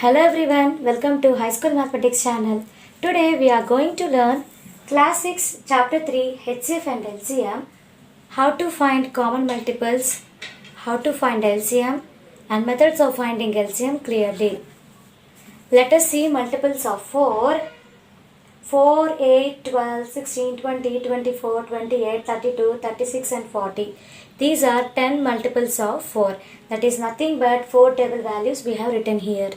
Hello everyone, welcome to High School Mathematics channel. Today we are going to learn Class 6 Chapter 3 HCF and LCM, how to find common multiples, how to find LCM and methods of finding LCM clearly. Let us see multiples of 4, 8, 12, 16, 20, 24, 28, 32, 36 and 40. These are 10 multiples of 4. That is nothing but 4 table values we have written here.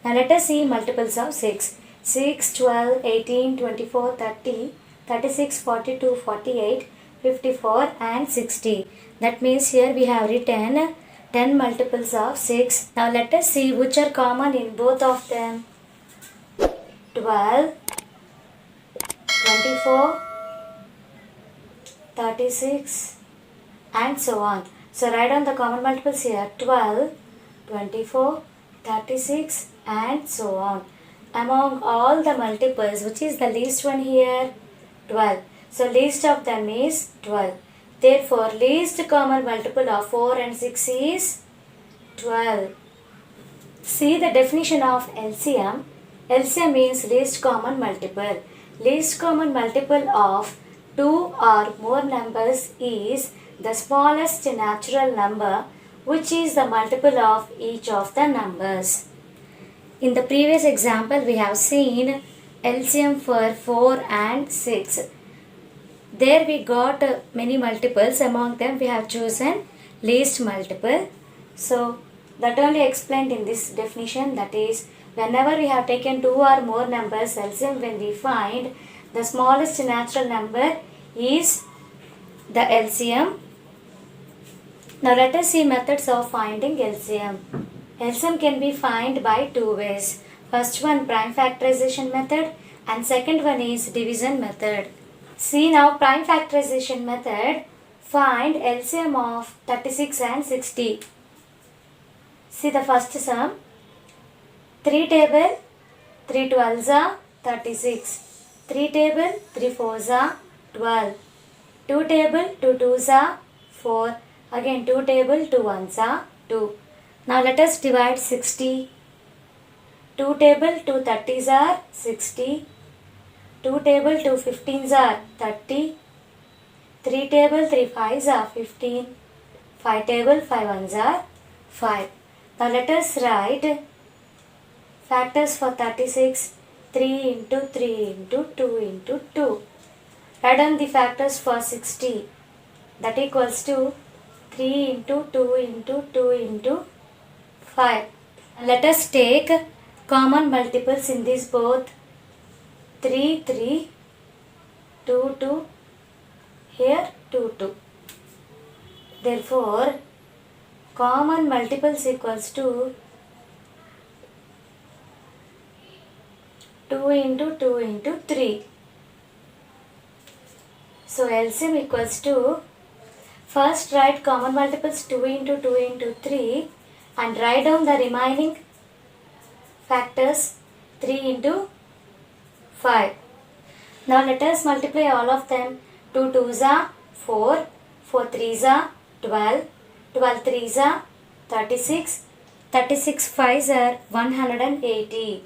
Now let us see multiples of 6. 6, 12, 18, 24, 30, 36, 42, 48, 54 and 60. That means here we have written 10 multiples of 6. Now let us see which are common in both of them. 12, 24, 36 and so on. So write down the common multiples here. 12, 24, 36 and so on. Among all the multiples, which is the least one here? 12. So least of them is 12. Therefore, least common multiple of 4 and 6 is 12. See the definition of LCM. LCM means least common multiple. Least common multiple of 2 or more numbers is the smallest natural number, which is the multiple of each of the numbers. In the previous example, we have seen LCM for 4 and 6. There we got many multiples. Among them, we have chosen least multiple. So, that only explained in this definition. That is, whenever we have taken 2 or more numbers, LCM when we find, the smallest natural number is the LCM. Now let us see methods of finding LCM. LCM can be found by two ways. First one, prime factorization method, and second one is division method. See now, prime factorization method, find LCM of 36 and 60. See the first sum. 3 table, 3 12s are 36. 3 table, 3 4s are 12. 2 table, 2 2s are 4. Again 2 table, 2 1s are 2. Now let us divide 60. 2 table, 2 30s are 60. 2 table, 2 15s are 30. 3 table, 3 5s are 15. 5 table, 5 1s are 5. Now let us write factors for 36. 3 into 3 into 2 into 2. Write down the factors for 60. That equals to 3 into 2 into 2 into 5. Let us take common multiples in these both. 3, 3, 2, 2, here 2, 2. Therefore, common multiples equals to 2 into 2 into 3. So LCM equals to, first write common multiples 2 into 2 into 3 and write down the remaining factors 3 into 5. Now let us multiply all of them. 2 2s are 4, 4 3s are 12, 12 3s are 36, 36 5s are 180.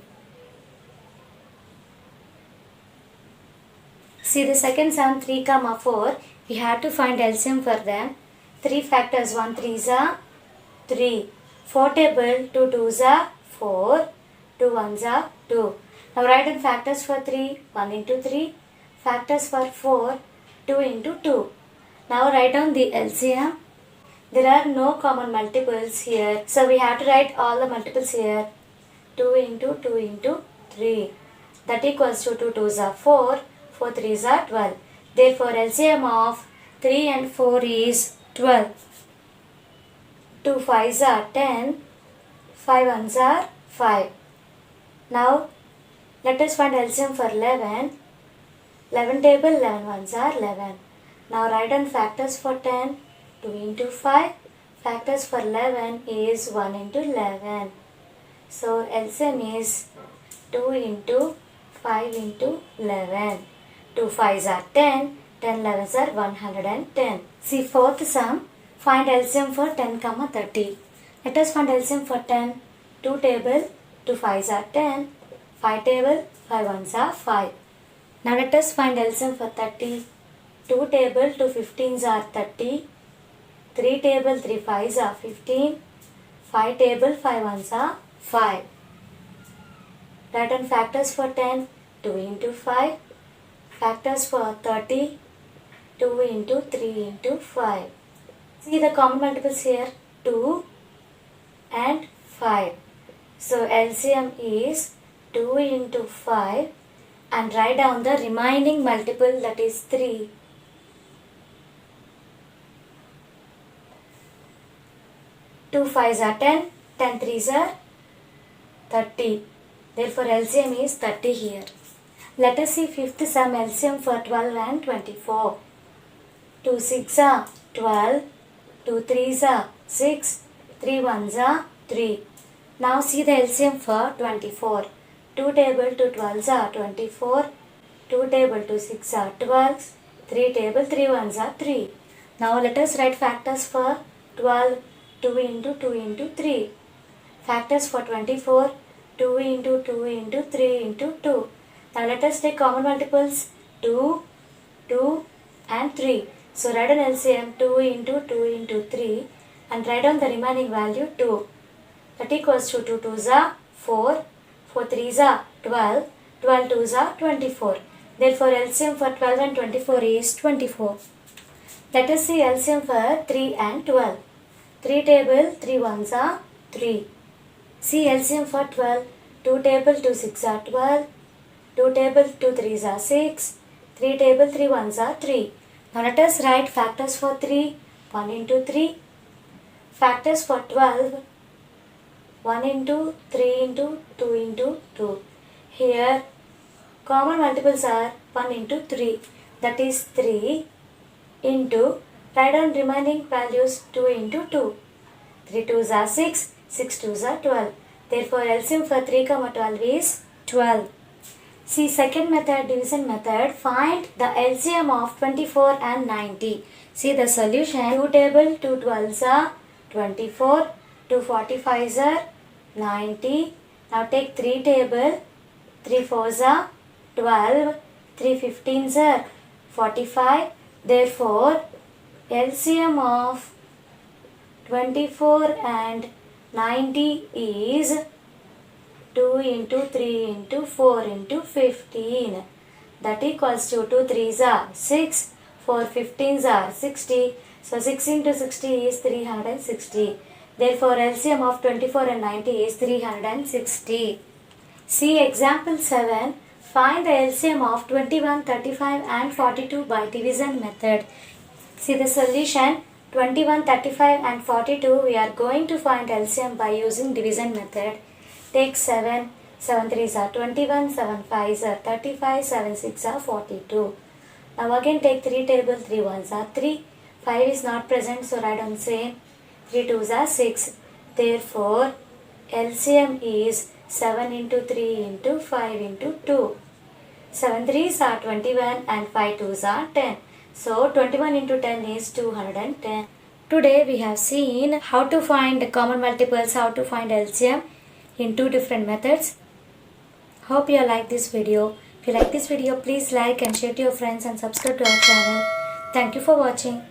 See the second sum 3, 4. We have to find LCM for them. 3 factors 1 3s are 3. 4 table 2 2s are 4. 2 1s are 2. Now write in factors for 3. 1 into 3. Factors for 4. 2 into 2. Now write down the LCM. There are no common multiples here. So we have to write all the multiples here. 2 into 2 into 3. That equals to 2 2s are 4. 4 3s are 12. Therefore, LCM of 3 and 4 is 12. 2 5s are 10. 5 1s are 5. Now, let us find LCM for 11. 11 table, 11 1s are 11. Now, write down factors for 10. 2 into 5. Factors for 11 is 1 into 11. So, LCM is 2 into 5 into 11. 2 5s are 10, 10 11s are 110. See fourth sum, find LCM for 10, 30. Let us find LCM for 10. 2 table, 2 5s are 10. 5 table, 5 ones are 5. Now let us find LCM for 30. 2 table, 2 15s are 30. 3 table, 3 5s are 15. 5 table, 5 ones are 5. Write down factors for 10. 2 into 5. Factors for 30. 2 into 3 into 5. See the common multiples here. 2 and 5. So LCM is 2 into 5 and write down the remaining multiple, that is 3. 2 5s are 10, 10 3s are 30. Therefore LCM is 30 here. Let us see fifth sum, LCM for 12 and 24. 2 6s are 12, 2 3s are 6, 3 1s are 3. Now see the LCM for 24. 2 table, 2 12s are 24, 2 table, 2 6 are 12, 3 table, 3 1s are 3. Now let us write factors for 12. 2 into 2 into 3. Factors for 24. 2 into 2 into 3 into 2. Now let us take common multiples. 2, 2 and 3. So write an LCM 2 into 2 into 3 and write down the remaining value 2. That equals to 2 2s are 4, 4 3s are 12, 12 2s are 24. Therefore LCM for 12 and 24 is 24. Let us see LCM for 3 and 12. 3 table, 3 ones are 3. See LCM for 12. 2 table, 2 6 are 12. 2 table, 2 3s are 6. 3 table, 3 ones are 3. Now let us write factors for 3. 1 into 3. Factors for 12. 1 into 3 into 2 into 2. Here common multiples are 1 into 3. That is 3 into, write down remaining values 2 into 2. 3 2s are 6, 6 2s are 12. Therefore LCM for 3, 12 is 12. See second method, division method. Find the LCM of 24 and 90. See the solution. 2 table, 2 12s are 24, 2 45s are 90. Now take 3 table, 3 4s are 12, 3 15s are 45. Therefore LCM of 24 and 90 is 2 into 3 into 4 into 15. That equals to 2 3s are 6, 4 15s are 60. So 6 into 60 is 360. Therefore LCM of 24 and 90 is 360. See example 7. Find the LCM of 21, 35 and 42 by division method. See the solution. 21, 35 and 42, we are going to find LCM by using division method. Take 7, 7 3s are 21, 7 5s are 35, 7 6 are 42. Now again take 3 table, 3 1s are 3, 5 is not present, so write on same. 3 2s are 6. Therefore LCM is 7 into 3 into 5 into 2. 7 3s are 21 and 5 2s are 10. So 21 into 10 is 210. Today we have seen how to find common multiples, how to find LCM in 2 different methods. Hope you like this video. If you like this video, please like and share to your friends and subscribe to our channel. Thank you for watching.